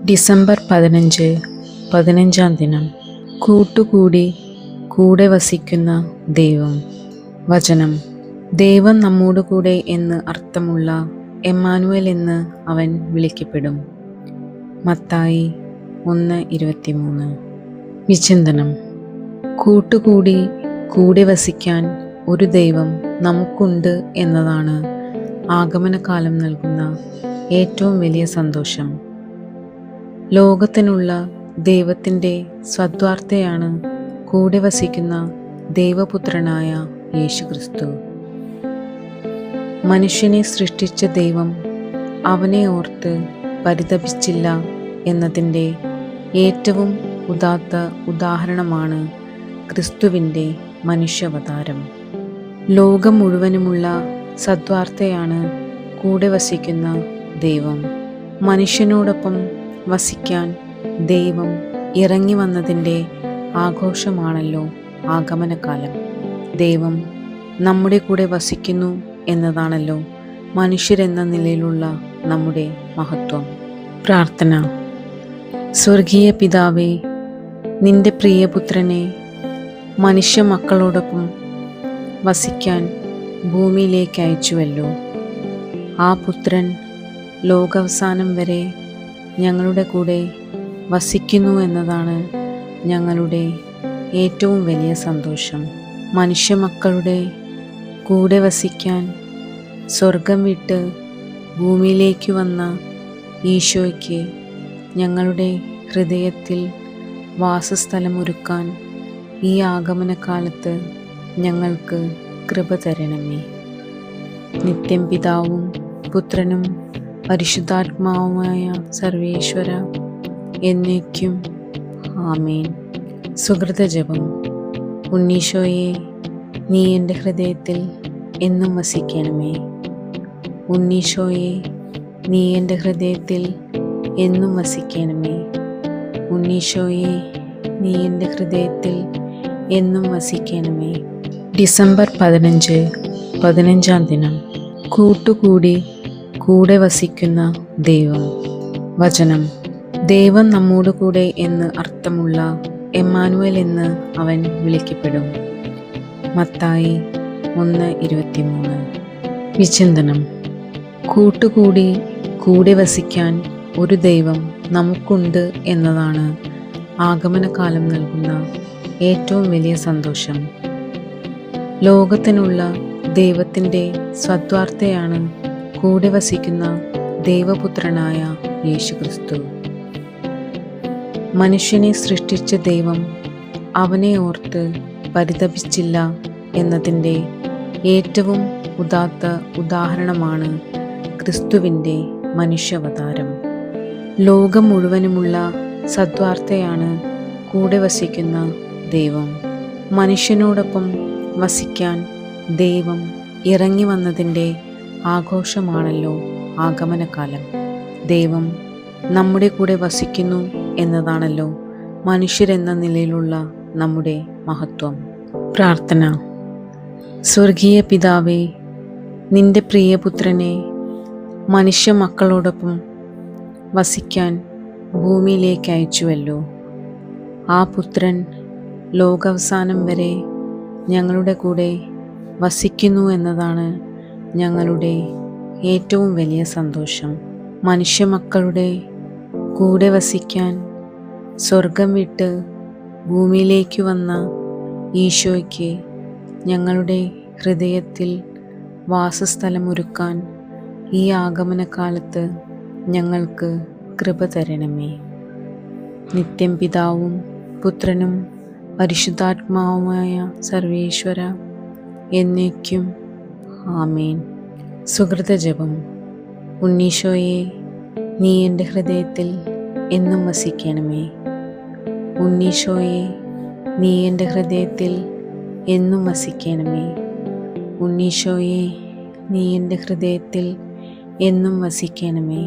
December 15 15-ാം ദിനം. കൂട്ടുകൂടി കൂടെ വസിക്കുന്ന ദൈവം. വചനം: ദൈവം നമ്മോടുകൂടെ എന്ന് അർത്ഥമുള്ള എമ്മാനുവേൽ എന്ന് അവൻ വിളിക്കപ്പെടും. മത്തായി 1:23. വിചിന്തനം: കൂട്ടുകൂടി കൂടെ വസിക്കാൻ ഒരു ദൈവം നമുക്കുണ്ട് എന്നതാണ് ആഗമനകാലം നൽകുന്ന ഏറ്റവും വലിയ സന്തോഷം. ലോകത്തിനുള്ള ദൈവത്തിൻ്റെ സദ്വാർത്തയാണ് കൂടെ വസിക്കുന്ന ദൈവപുത്രനായ യേശുക്രിസ്തു. മനുഷ്യനെ സൃഷ്ടിച്ച ദൈവം അവനെ ഓർത്ത് പരിതപിച്ചില്ല എന്നതിൻ്റെ ഏറ്റവും ഉദാത്ത ഉദാഹരണമാണ് ക്രിസ്തുവിൻ്റെ മനുഷ്യാവതാരം. ലോകം മുഴുവനുമുള്ള സദ്വാർത്തയാണ് കൂടെ വസിക്കുന്ന ദൈവം. മനുഷ്യനോടൊപ്പം വസിക്കാൻ ദൈവം ഇറങ്ങി വന്നതിൻ്റെ ആഘോഷമാണല്ലോ ആഗമനകാലം. ദൈവം നമ്മുടെ കൂടെ വസിക്കുന്നു എന്നതാണല്ലോ മനുഷ്യരെന്ന നിലയിലുള്ള നമ്മുടെ മഹത്വം. പ്രാർത്ഥന. സ്വർഗീയ പിതാവേ, നിന്റെ പ്രിയപുത്രനെ മനുഷ്യ മക്കളോടൊപ്പം വസിക്കാൻ ഭൂമിയിലേക്ക് അയച്ചുവല്ലോ. ആ പുത്രൻ ലോകാവസാനം വരെ ഞങ്ങളുടെ കൂടെ വസിക്കുന്നു എന്നതാണ് ഞങ്ങളുടെ ഏറ്റവും വലിയ സന്തോഷം. മനുഷ്യമക്കളുടെ കൂടെ വസിക്കാൻ സ്വർഗം വിട്ട് ഭൂമിയിലേക്ക് വന്ന ഈശോയ്ക്ക് ഞങ്ങളുടെ ഹൃദയത്തിൽ വാസസ്ഥലമൊരുക്കാൻ ഈ ആഗമനകാലത്ത് ഞങ്ങൾക്ക് കൃപ തരണമേ. നിത്യം പിതാവും പുത്രനും പരിശുദ്ധാത്മാവുമായ സർവേശ്വര എന്നേക്കും ആമേൻ. സുകൃതജപം. ഉണ്ണീശോയെ, നീ എൻ്റെ ഹൃദയത്തിൽ എന്നും വസിക്കണമേ. ഉണ്ണീശോയെ, നീ എൻ്റെ ഹൃദയത്തിൽ എന്നും വസിക്കണമേ. ഉണ്ണീശോയെ, നീ എൻ്റെ ഹൃദയത്തിൽ എന്നും വസിക്കണമേ. ഡിസംബർ 15 15-ാം ദിനം. കൂട്ടുകൂടി കൂടെ വസിക്കുന്ന ദൈവം. വചനം: ദൈവം നമ്മോടുകൂടെ എന്ന് അർത്ഥമുള്ള എമ്മാനുവേൽ എന്ന് അവൻ വിളിക്കപ്പെടും. മത്തായി 1:23. വിചിന്തനം: കൂട്ടുകൂടി കൂടെ വസിക്കാൻ ഒരു ദൈവം നമുക്കുണ്ട് എന്നതാണ് ആഗമനകാലം നൽകുന്ന ഏറ്റവും വലിയ സന്തോഷം. ലോകത്തിനുള്ള ദൈവത്തിൻ്റെ സദ്വാർത്തയാണ് കൂടെ വസിക്കുന്ന ദൈവപുത്രനായ യേശുക്രിസ്തു. മനുഷ്യനെ സൃഷ്ടിച്ച ദൈവം അവനെ ഓർത്ത് പരിതപിച്ചില്ല എന്നതിൻ്റെ ഏറ്റവും ഉദാത്ത ഉദാഹരണമാണ് ക്രിസ്തുവിൻ്റെ മനുഷ്യാവതാരം. ലോകം മുഴുവനുമുള്ള സദ്വാർത്തയാണ് കൂടെ വസിക്കുന്ന ദൈവം. മനുഷ്യനോടൊപ്പം വസിക്കാൻ ദൈവം ഇറങ്ങി വന്നതിൻ്റെ ആഘോഷമാണല്ലോ ആഗമനകാലം. ദൈവം നമ്മുടെ കൂടെ വസിക്കുന്നു എന്നതാണല്ലോ മനുഷ്യരെന്ന നിലയിലുള്ള നമ്മുടെ മഹത്വം. പ്രാർത്ഥന. സ്വർഗീയ പിതാവേ, നിന്റെ പ്രിയപുത്രനെ മനുഷ്യ മക്കളോടൊപ്പം വസിക്കാൻ ഭൂമിയിലേക്ക് അയച്ചുവല്ലോ. ആ പുത്രൻ ലോകാവസാനം വരെ ഞങ്ങളുടെ കൂടെ വസിക്കുന്നു എന്നതാണ് ഞങ്ങളുടെ ഏറ്റവും വലിയ സന്തോഷം. മനുഷ്യമക്കളുടെ കൂടെ വസിക്കാൻ സ്വർഗം വിട്ട് ഭൂമിയിലേക്ക് വന്ന ഈശോയ്ക്ക് ഞങ്ങളുടെ ഹൃദയത്തിൽ വാസസ്ഥലമൊരുക്കാൻ ഈ ആഗമനകാലത്ത് ഞങ്ങൾക്ക് കൃപ തരണമേ. നിത്യം പിതാവും പുത്രനും പരിശുദ്ധാത്മാവുമായ സർവേശ്വര എന്നേക്കും ആമേൻ. സുകൃതജപം. ഉണ്ണീശോയെ, നീ എൻ്റെ ഹൃദയത്തിൽ എന്നും വസിക്കണമേ. ഉണ്ണീശോയെ, നീ എൻ്റെ ഹൃദയത്തിൽ എന്നും വസിക്കണമേ. ഉണ്ണീശോയെ, നീ എൻ്റെ ഹൃദയത്തിൽ എന്നും വസിക്കണമേ.